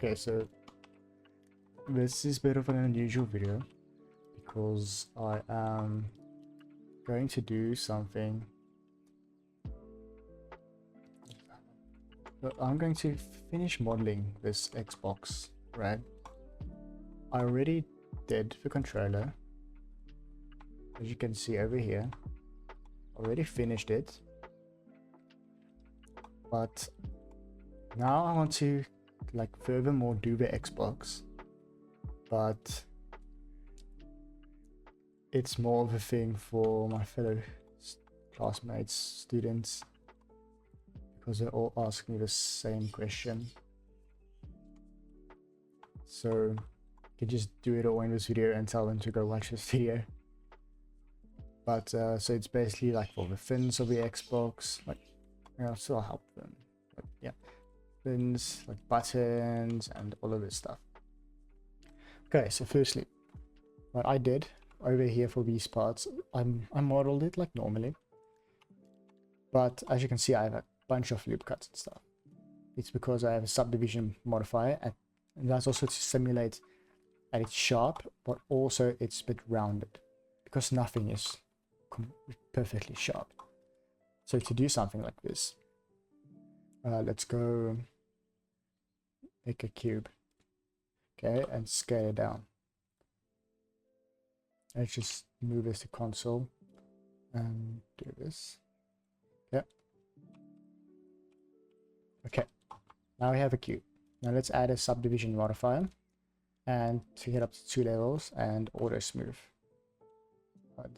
Okay, so this is a bit of an unusual video because I am going to do something. I'm going to finish modeling this Xbox, right? I already did the controller, as you can see over here. Already finished it, but now I want to furthermore do the Xbox, but it's more of a thing for my fellow classmates, students, because they're all asking me the same question. So I can just do it all in this video and tell them to go watch this video. But so it's basically like for the fins of the Xbox, I'll still help them, but yeah, fins, like buttons and all of this stuff. Okay, so firstly, what I did over here for these parts, I modeled it like normally, but as you can see, I have a bunch of loop cuts and stuff. It's because I have a subdivision modifier, and that's also to simulate that it's sharp, but also it's a bit rounded, because nothing is perfectly sharp. So to do something like this, let's go make a cube, okay, and scale it down. Let's just move this to console and do this. Yep. Okay, now we have a cube. Now let's add a subdivision modifier and to get up to 2 levels and auto smooth.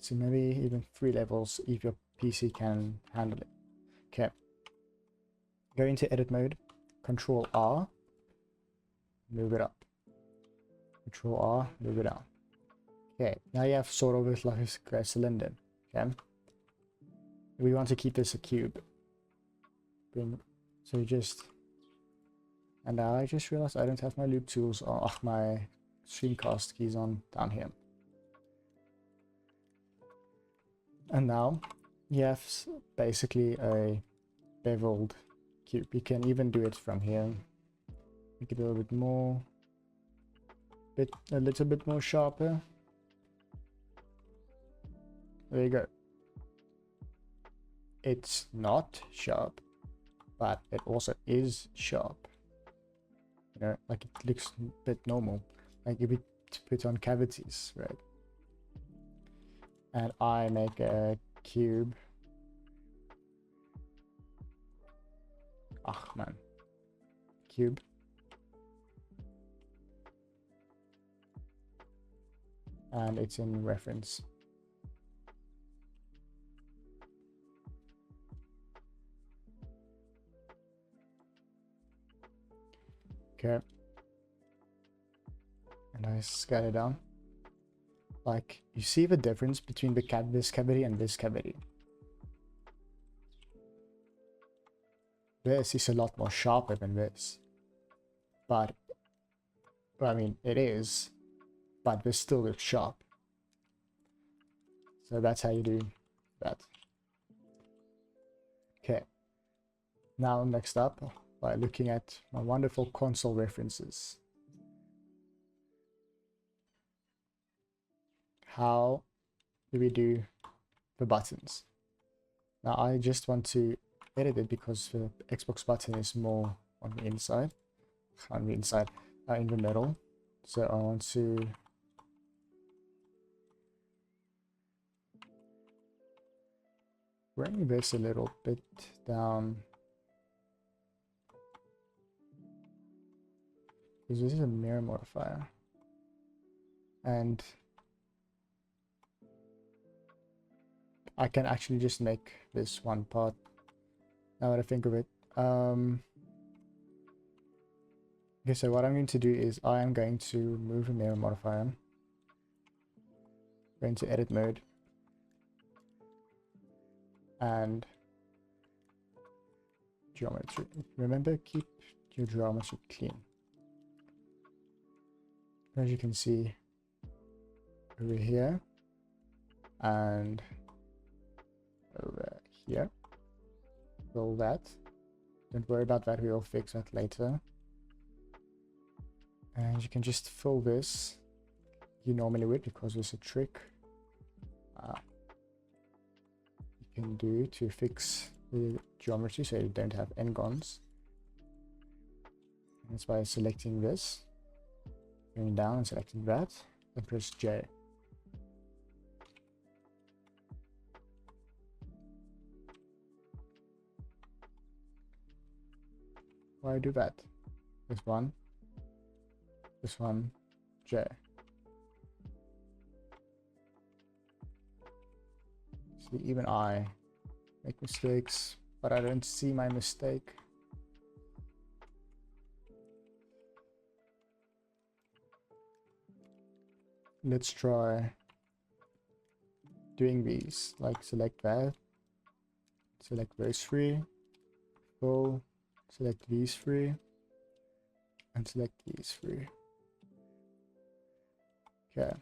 So maybe even 3 levels if your PC can handle it. Okay, go into edit mode, Control R, move it up, Control R, move it down. Okay, now you have sort of like a square cylinder. Okay, we want to keep this a cube. So you just, and now I just realized I don't have my loop tools or my screencast keys on down here. And now you have basically a beveled cube. You can even do it from here. Make it a little bit more, a little bit more sharper. There you go. It's not sharp, but it also is sharp. You know, like it looks a bit normal, like if you put on cavities, right? And I make a cube. Ach man, cube. And it's in reference. Okay. And I scale it down. Like, you see the difference between this cavity and this cavity. This is a lot more sharper than this. But, well, I mean, it is, but this still looks sharp. So that's how you do that. Okay. Now, next up, by looking at my wonderful console references. How do we do the buttons? Now I just want to edit it because the Xbox button is more on the inside, in the middle. So I want to bring this a little bit down, because this is a mirror modifier, and I can actually just make this one part, now that I think of it. Okay, so what I'm going to do is I am going to move a mirror modifier, go into edit mode, and geometry. Remember, keep your geometry clean. As you can see over here and over here, roll that. Don't worry about that, we'll fix that later. And you can just fill this. You normally would, because it's a trick you can do to fix the geometry so you don't have n-gons. That's by selecting this, going down and selecting that, and press J. Why do that? This one, J. See, even I make mistakes, but I don't see my mistake. Let's try doing these, like select that, select those three, fill, select these three, and select these three. Okay.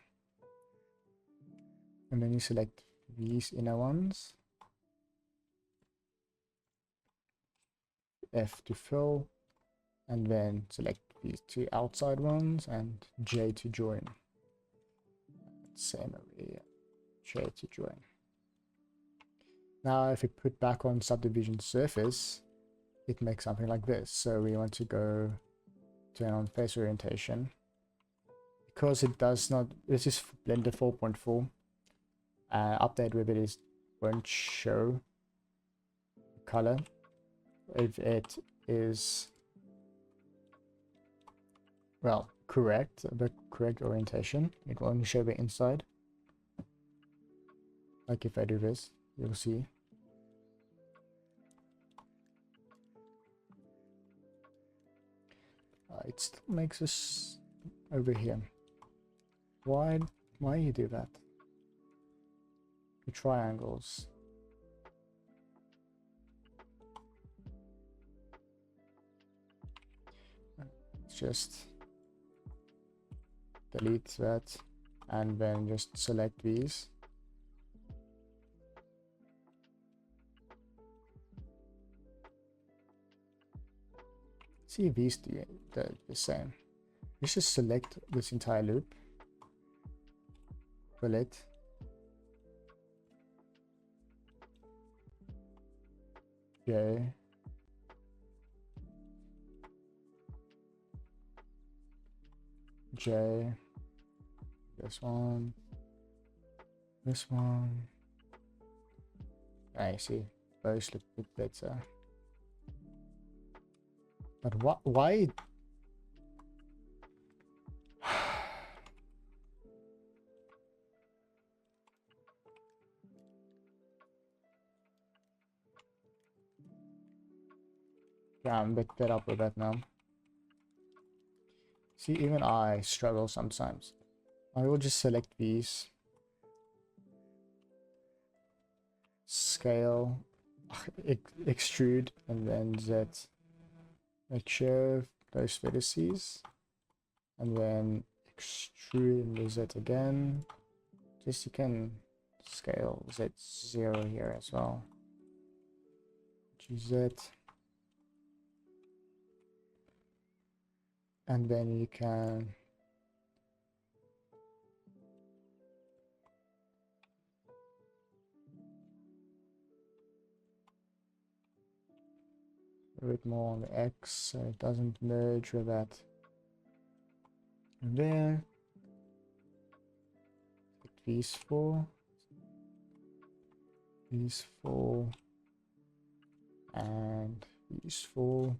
And then you select these inner ones, F to fill, and then select these two outside ones and J to join. Same over here, J to join. Now if we put back on subdivision surface, it makes something like this. So we want to go turn on face orientation. Because it does not, this is Blender 4.4, update with it is won't show color if it is, well, correct, the correct orientation. It will only show the inside. Like if I do this, you'll see. It still makes us over here. Why you do that? The triangles. Just delete that and then just select these. See if these do the same. You just select this entire loop, fill it, J, J, this one, I see, both look a bit better. But why? Yeah, I'm a bit fed up with that now. See, even I struggle sometimes. I will just select these. Scale, extrude, and then Z. Make sure those vertices. And then extrude and do Z again. Just you can scale Z0 here as well. GZ. And then you can a bit more on the X so it doesn't merge with that. And there. These four, and these four.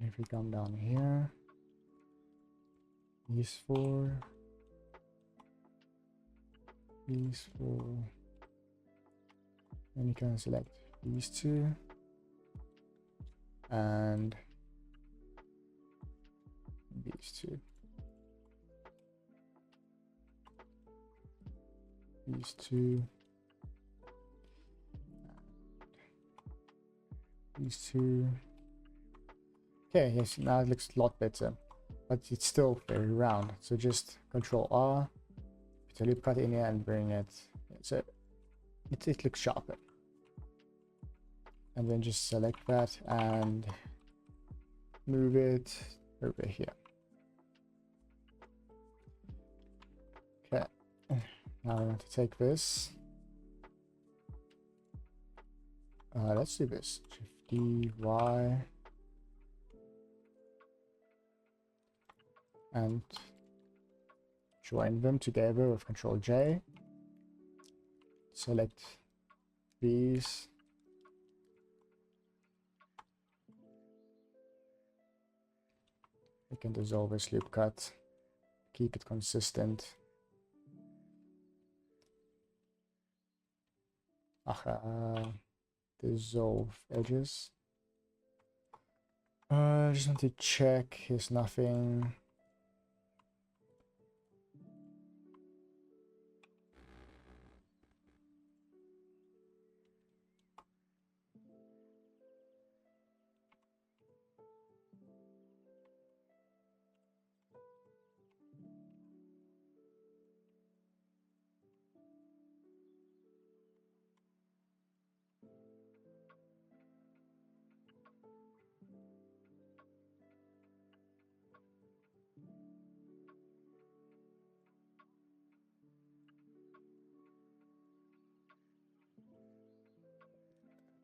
If we come down here, these four, and you can select these two and these two, these two. Okay, yes, now it looks a lot better, but it's still very round. So just Control R, put a loop cut in here and bring it So it looks sharper. And then just select that and move it over here. Okay, now I want to take this. Let's do this. Shift D, Y, and join them together with Control J. Select these. We can dissolve this loop cut, keep it consistent. Dissolve edges. I just want to check there's nothing.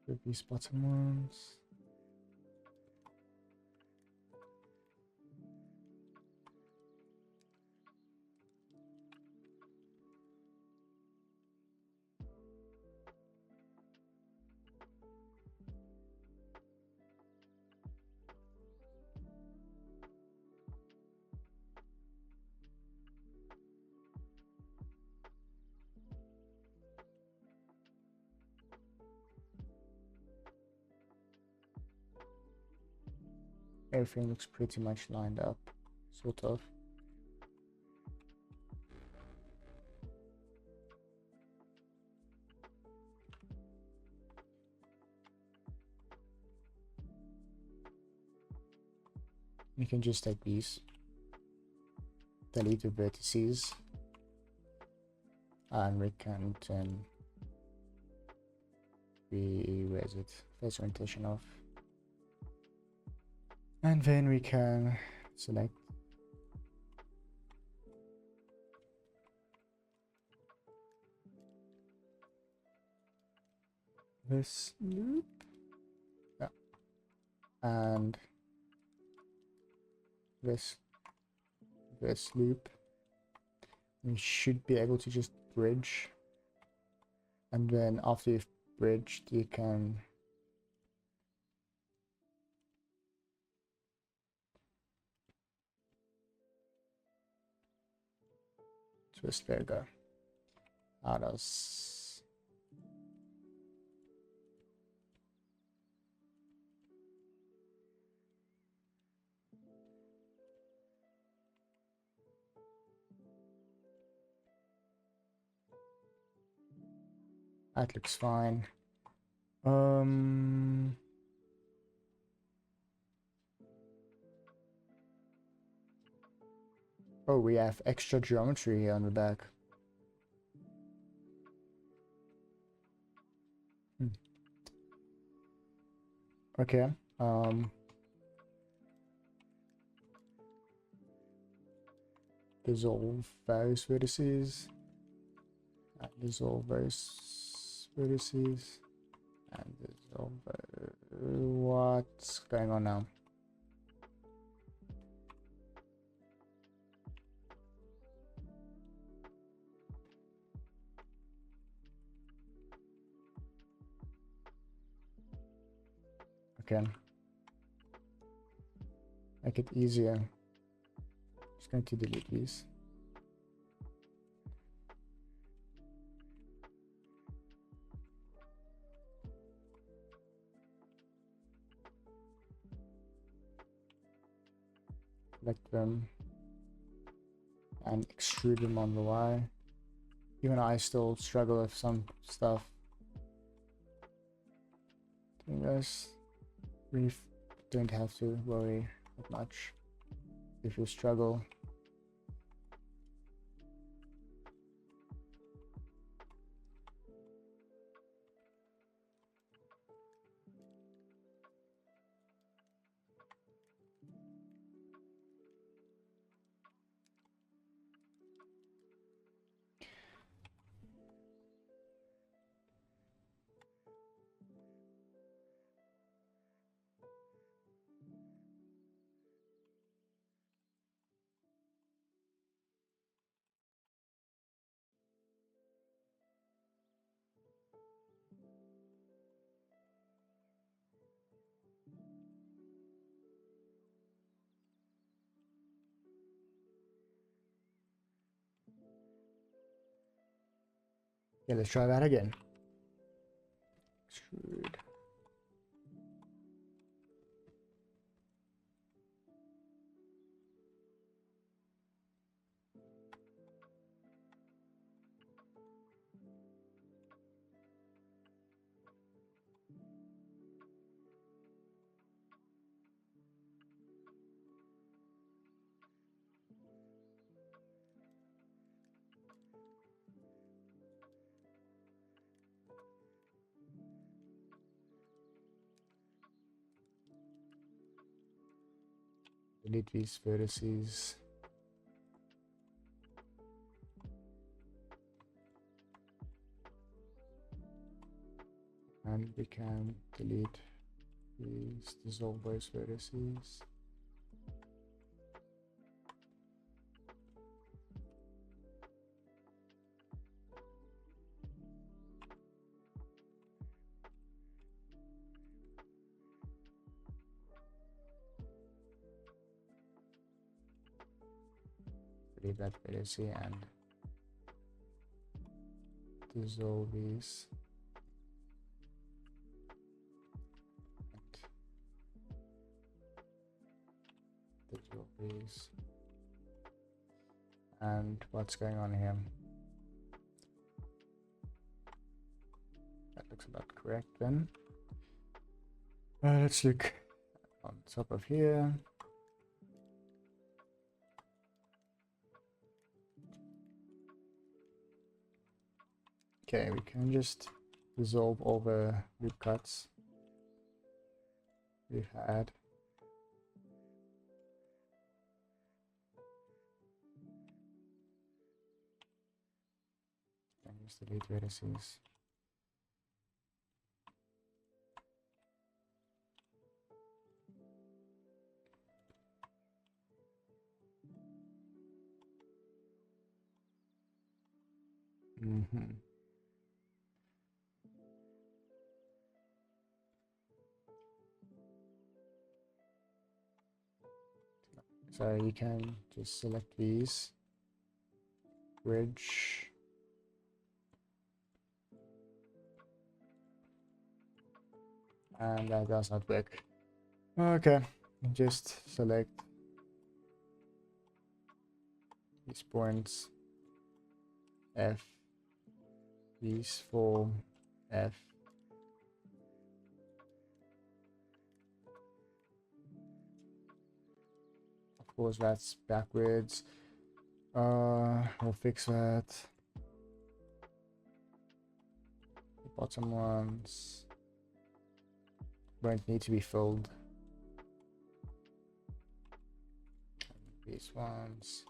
With these bottom ones. Everything looks pretty much lined up, sort of. You can just take these, delete the vertices, and we can turn where is it? Face orientation off. And then we can select this loop, yeah, and this loop. We should be able to just bridge, and then after you've bridged, you can twist. There you go. How does that looks fine. Oh, we have extra geometry here on the back. Okay. Dissolve various vertices. And dissolve various vertices. And dissolve. What's going on now? Okay. Make it easier. Just going to delete these. Select them and extrude them on the Y. Even I still struggle with some stuff. You guys really don't have to worry that much if you struggle. Yeah, let's try that again. Extrude. Delete these vertices. And we can delete these, dissolve those vertices. Delete that vertex and dissolve these. Dissolve these. And what's going on here? That looks about correct then. Let's look on top of here. Okay, we can just dissolve all the loop cuts we've had. And just delete vertices. So you can just select these, bridge, and that does not work. Okay, just select these points, F, these form F. Of course, that's backwards. We'll fix that. The bottom ones won't need to be filled. These ones.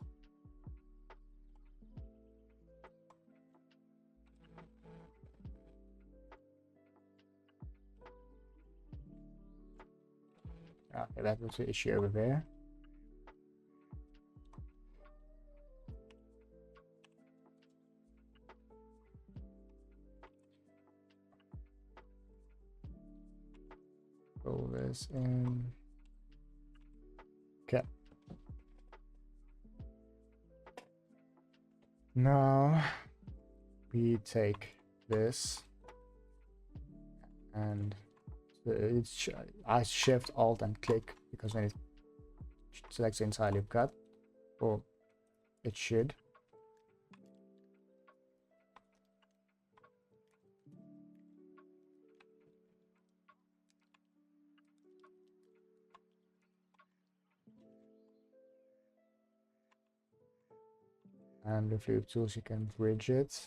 Okay, that was the issue over there. Roll this in. Okay. Now we take this and it's I shift alt and click because when it selects the entire loop cut, or it should. And with loop tools you can bridge it.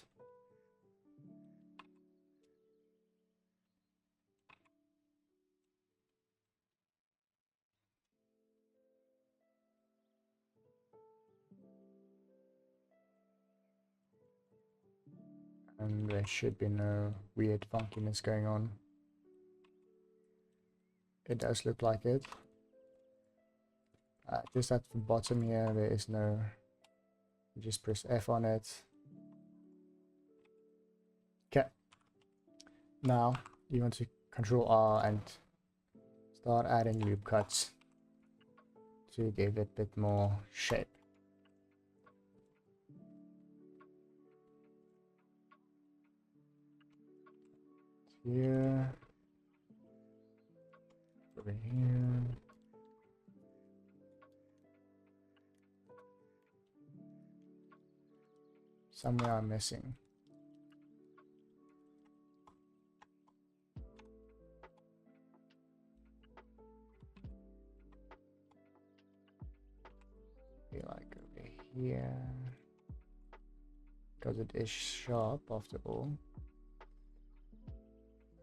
And there should be no weird funkiness going on. It does look like it. Just at the bottom here, there is no. You just press F on it. Okay. Now you want to Control R and start adding loop cuts to give it a bit more shape. here, over here. Somewhere I'm missing. Be like over here, because it is sharp after all.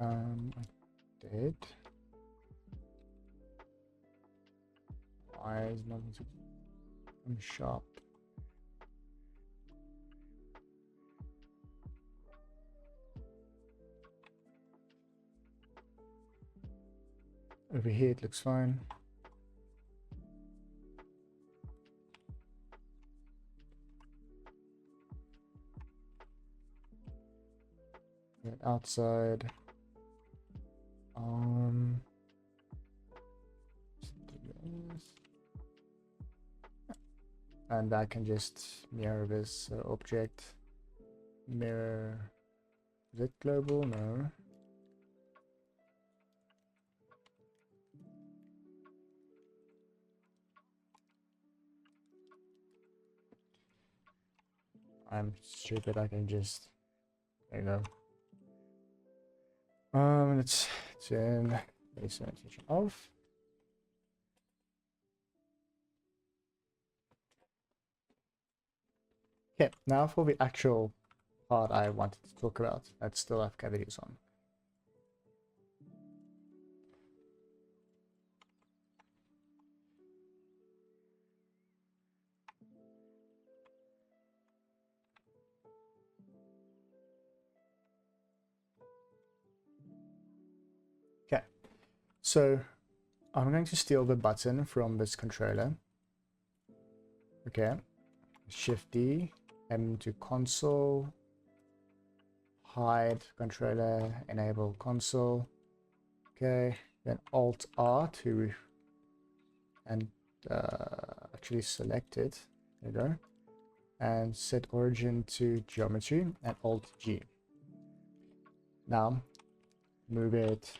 I did. Why is nothing to become sharp? Over here it looks fine. Get outside. And I can just mirror this object. Mirror. Is it global? No. I'm stupid. I can just. There you go. Let's turn base orientation off. Okay, now for the actual part I wanted to talk about that still have cavities on. Okay, so I'm going to steal the button from this controller. Okay, Shift D, M to console, hide controller, enable console. Okay, then Alt R to and actually select it. There you go, and set origin to geometry and Alt G. Now move it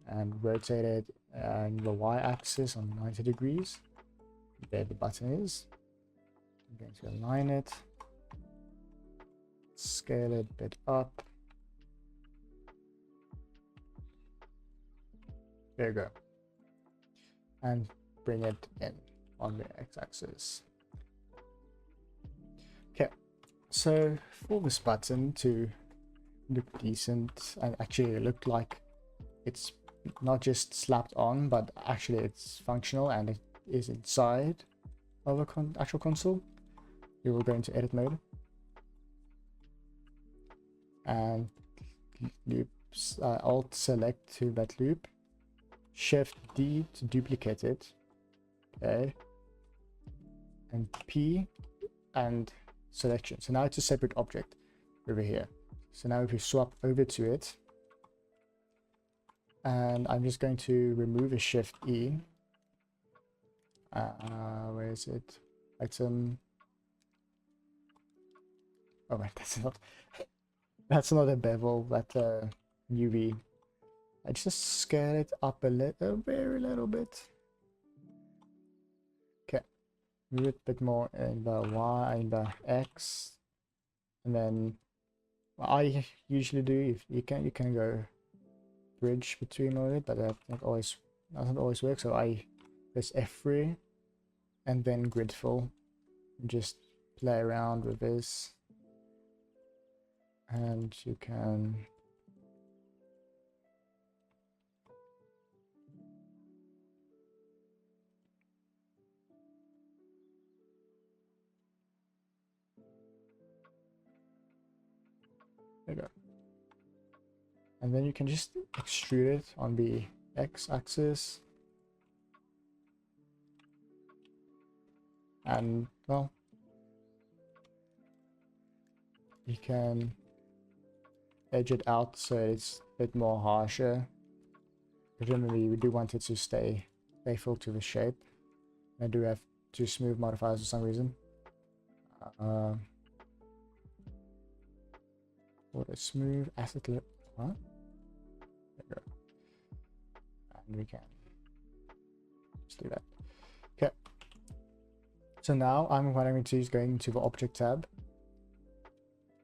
and rotate it on the y-axis on 90 degrees. There the button is. I'm going to align it, scale it a bit up. There you go. And bring it in on the x-axis. Okay, so for this button to look decent and actually look like it's not just slapped on, but actually it's functional and it is inside of a actual console, we will go into edit mode and loops, alt select to that loop, shift D to duplicate it, okay, and P and selection. So now it's a separate object over here. So now if we swap over to it, and I'm just going to remove a shift E. Where is it? Item. Oh wait, that's not a bevel. That's a UV. I just scale it up a very little bit. Okay, move it a bit more in the Y and the X, and then what I usually do, if you can go bridge between all of it, but that doesn't always work. So I press F3 and then grid fill, and just play around with this, and you can there you go. And then you can just extrude it on the x-axis, and well, you can edge it out so it's a bit more harsher. Presumably we do want it to stay faithful to the shape. I do have two smooth modifiers for some reason. Auto smooth asset look. Huh? There we go. And we can just do that. Okay. So now what I'm going to do is going to the object tab.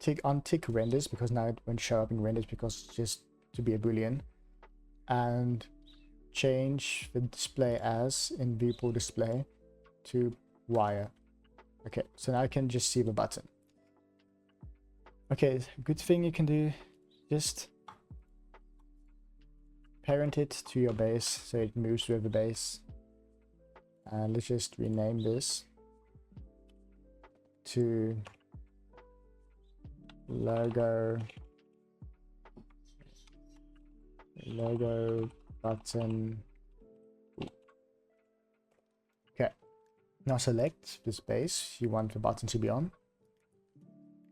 Untick renders because now it won't show up in renders because it's just to be a boolean. And change the display as in viewport display to wire. Okay, so now I can just see the button. Okay, good thing you can do, just parent it to your base so it moves with the base. And let's just rename this to logo button. Okay, now select this base you want the button to be on.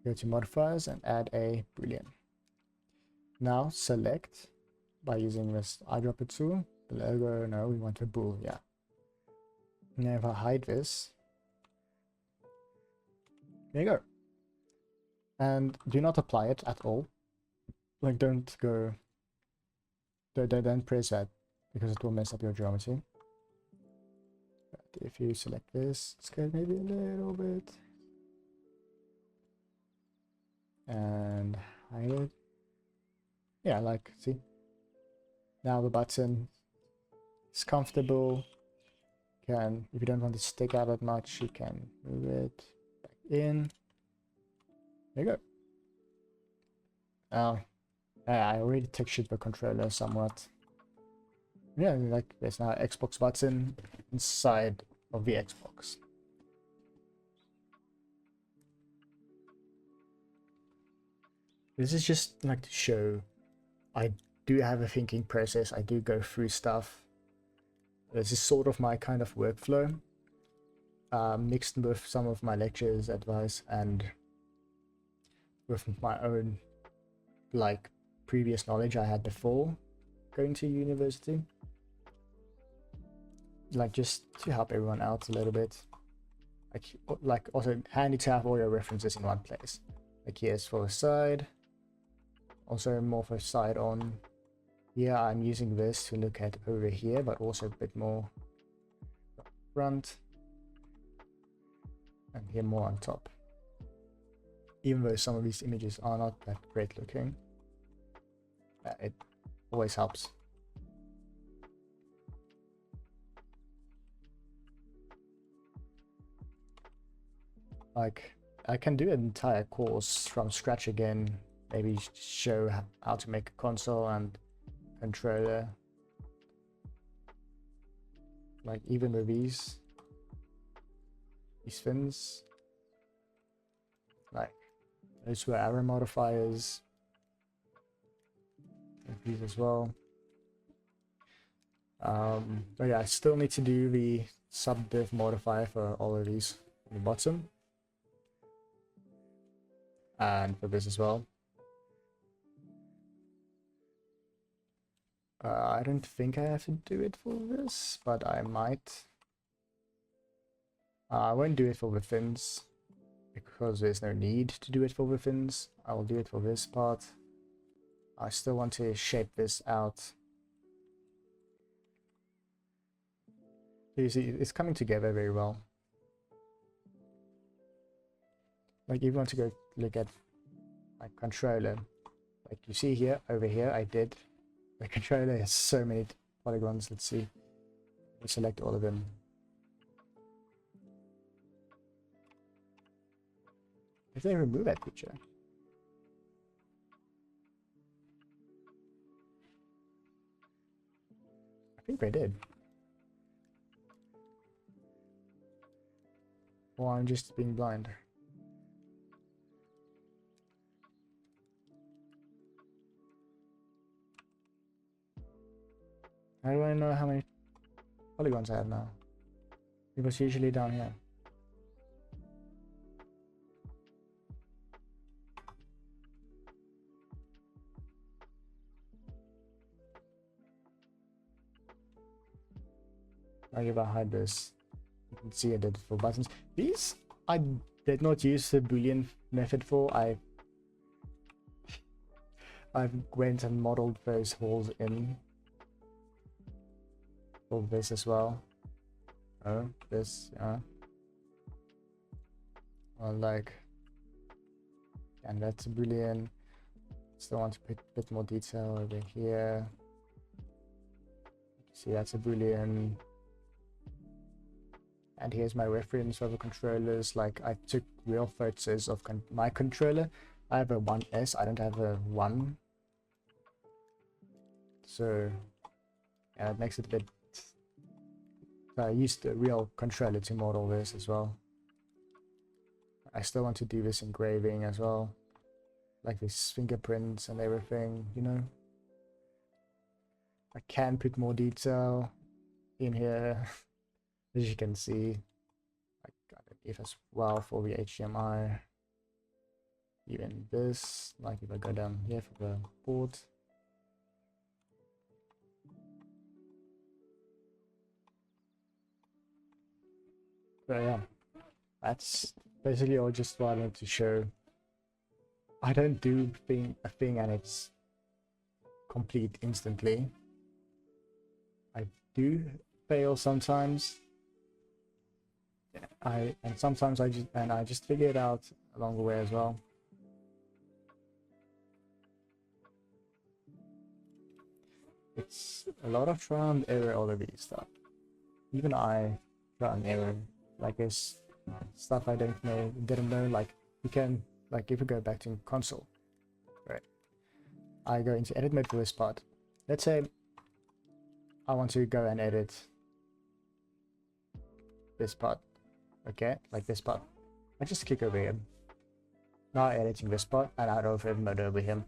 Go to modifiers and add a boolean. Now select by using this eyedropper tool the logo. No, we want a bool. Yeah. Now if I hide this, there you go. And do not apply it at all. Like don't press that because it will mess up your geometry. But if you select this, scale maybe a little bit and hide it. Yeah, like see. Now the button is comfortable. If you don't want it to stick out that much, you can move it back in. There you go. Now, I already textured the controller somewhat. Yeah, like there's now an Xbox button inside of the Xbox. This is just like to show I do have a thinking process. I do go through stuff. This is sort of my kind of workflow, mixed with some of my lectures, advice, and with my own like previous knowledge I had before going to university. Like just to help everyone out a little bit. Like also handy to have all your references in one place. Like here's for the side, also more for side on. Here I'm using this to look at over here, but also a bit more front, and here more on top. Even though some of these images are not that great looking, it always helps. Like I can do an entire course from scratch again, maybe show how to make a console and controller, like even with these fins, like those were arrow modifiers, and these as well. But yeah, I still need to do the subdiv modifier for all of these on the bottom, and for this as well. I don't think I have to do it for this, but I might. I won't do it for the fins because there's no need to do it for the fins. I will do it for this part. I still want to shape this out. So you see, it's coming together very well. Like if you want to go look at my controller, like you see here, over here, I did. The controller has so many polygons. Let's see. Let's select all of them. If they remove that picture. I think they did. Or I'm just being blind. How do I know how many polygons I have now? It was usually down here. If I hide this, you can see I did it for buttons. These I did not use the Boolean method for. I've went and modeled those holes in for this as well. Oh, this, well, like, and that's a Boolean. Still want to put a bit more detail over here. See, that's a Boolean. And here's my reference of the controllers. Like, I took real photos of my controller. I have a 1S, I don't have a 1. So, yeah, it makes it a bit... So I used the real controller to model this as well. I still want to do this engraving as well. Like these fingerprints and everything, you know. I can put more detail in here. As you can see, I got it as well for the HDMI. Even this, like if I go down here for the port. So yeah, that's basically all just what I wanted to show. I don't do a thing and it's complete instantly. I do fail sometimes. And sometimes I just figure it out along the way as well. It's a lot of trial and error, all of these stuff. Even I trial and error. Like there's stuff I didn't know. Like you can, like if we go back to console, right? I go into edit mode for this part. Let's say I want to go and edit this part. Okay, like this part. I just click over here. Now editing this part and out of edit mode over here.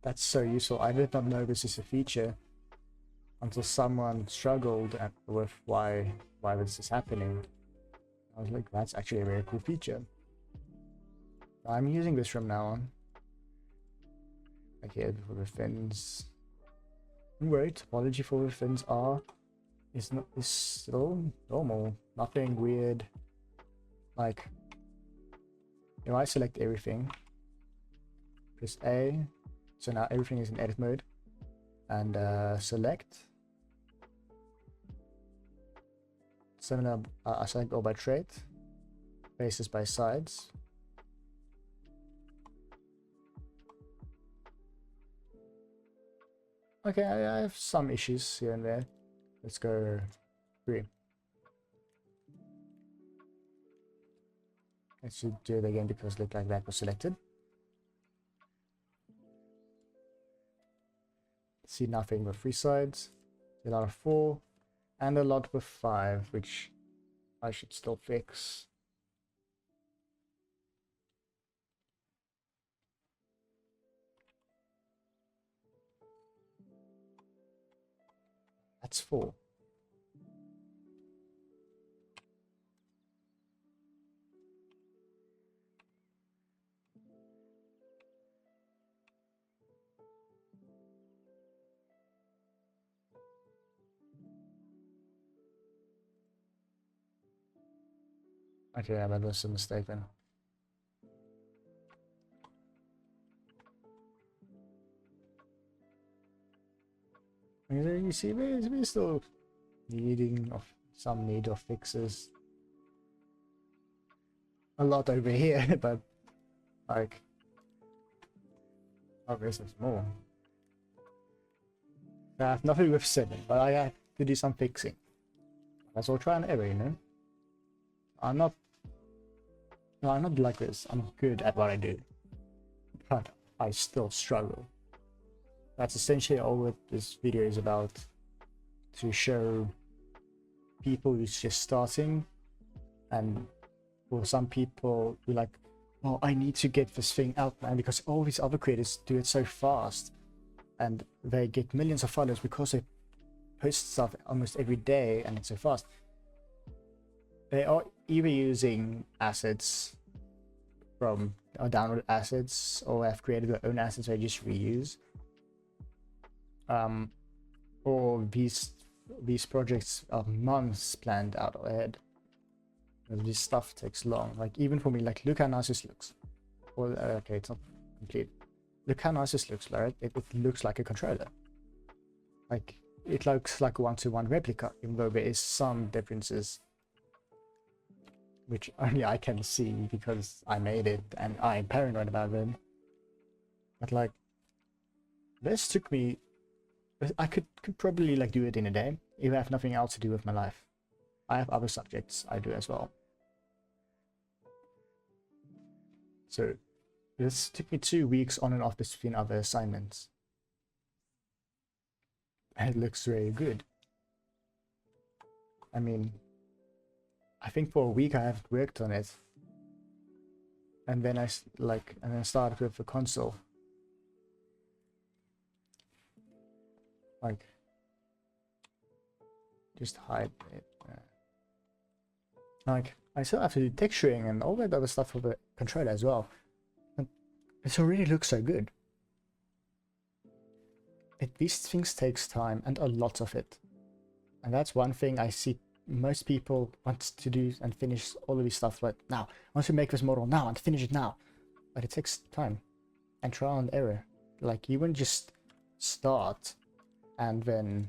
That's so useful. I did not know this is a feature until someone struggled with why this is happening. I was like, that's actually a very cool feature. I'm using this from now on. Like here for the fins. Wait, topology for the fins is still normal. Nothing weird. Like if I select everything, press A, so now everything is in edit mode, and select. So now I select all by trait, faces by sides. Okay, I have some issues here and there. Let's go 3. Let's do it again because it looked like that was selected. See nothing with 3 sides, a lot of 4, and a lot with 5, which I should still fix. That's 4. Okay, yeah, that was a mistake then. You see, we're still needing some need of fixes. A lot over here, but like, oh, there's more. I have nothing with 7, but I have to do some fixing. That's all try and error, you know. I'm not like this. I'm good at what I do, but I still struggle. That's essentially all what this video is about, to show people who's just starting, and for some people who like, oh, I need to get this thing out, man, because all these other creators do it so fast, and they get millions of followers because they post stuff almost every day and it's so fast. They are either using assets from or download assets, or have created their own assets they just reuse. Or these projects are months planned out ahead. This stuff takes long. Like even for me, like look how nice this looks. Well, okay, it's not complete. Look how nice this looks, right? It looks like a controller. Like, it looks like a one-to-one replica, even though there is some differences, which only I can see because I made it and I'm paranoid about them. But like, this took me, I could probably like do it in a day if I have nothing else to do with my life. I have other subjects I do as well. So this took me 2 weeks on and off between other assignments. And it looks very good. I mean, I think for a week I haven't worked on it. And then I started with the console. Like, just hide it. Like, I still have to do texturing and all that other stuff for the controller as well. And it already looks so good. These things takes time and a lot of it. And that's one thing I see most people want to do and finish all of these stuff, but now, I want to make this model now and finish it now. But it takes time and trial and error. Like, you wouldn't just start and then,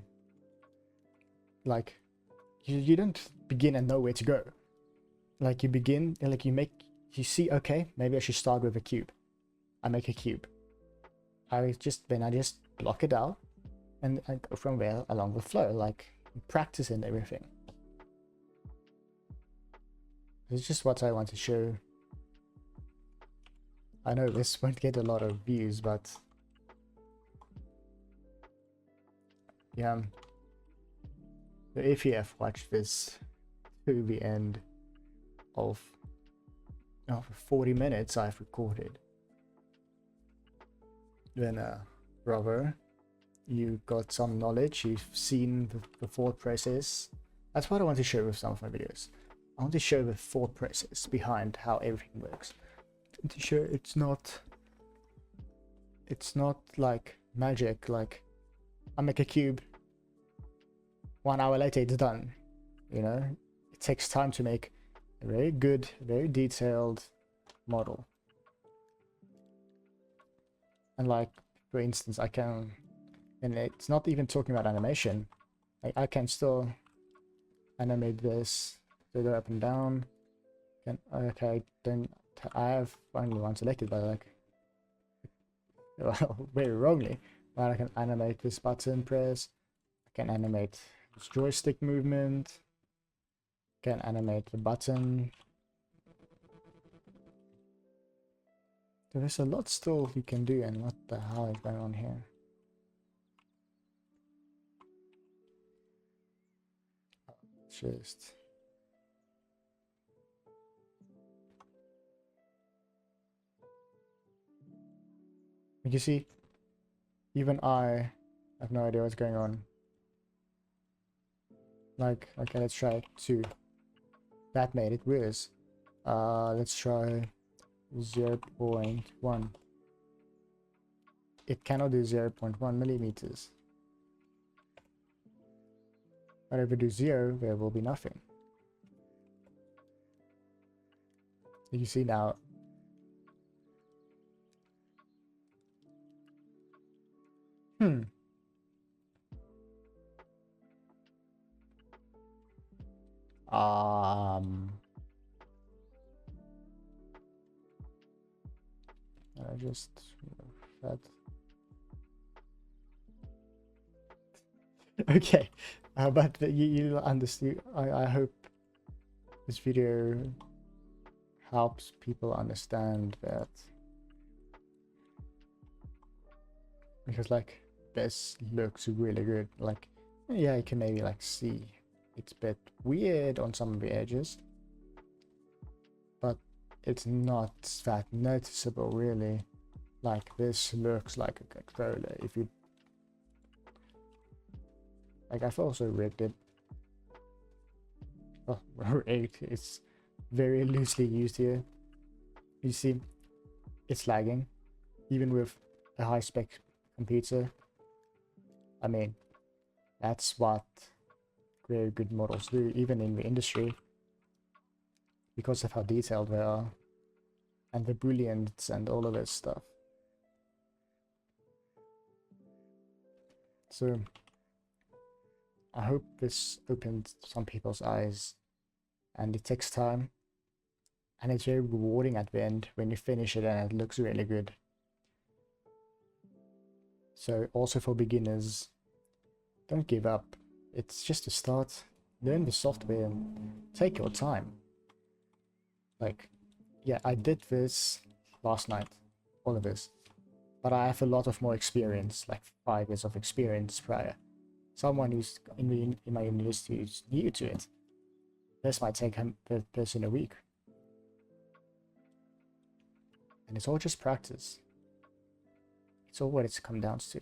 like, you don't begin and know where to go. Like, you begin, like, you see, okay, maybe I should start with a cube. I make a cube. I just block it out and go from there along the flow, like practice and everything. It's just what I want to show. I know this won't get a lot of views, but yeah. If you have watched this to the end of 40 minutes I've recorded, then brother, you got some knowledge, you've seen the thought process. That's what I want to show with some of my videos. I want to show the thought process behind how everything works. To show it's not like magic, like I make a cube, 1 hour later it's done. You know, it takes time to make a very good, very detailed model. And like, for instance, I can, and it's not even talking about animation, I can still animate this, to go up and down. Okay, then I have only one selected, but like, well, very wrongly. But I can animate this button press, I can animate this joystick movement, can animate the button. So there's a lot still you can do, and what the hell is going on here? Just you see, even I have no idea what's going on. Like, okay, let's try 2. That made it worse. Let's try 0.1. It cannot do 0.1 millimeters. But if we do 0, there will be nothing. You see now. I just that. Okay, but you understand. I hope this video helps people understand that, because like this looks really good. Like, yeah, you can maybe like see it's a bit weird on some of the edges, but it's not that noticeable really. Like, this looks like a controller. If you like, I've also rigged it. Oh, rigged, it's very loosely used here. You see, it's lagging even with a high spec computer. I mean, that's what very good models do, even in the industry, because of how detailed they are and the booleans and all of this stuff. So I hope this opened some people's eyes, and it takes time, and it's very rewarding at the end when you finish it and it looks really good. So also for beginners, don't give up. It's just a start. Learn the software and take your time. Like, yeah, I did this last night, all of this, but I have a lot of more experience, like 5 years of experience prior. Someone who's in my university who's new to it, this might take the person a week. And it's all just practice. It's all what it's come down to.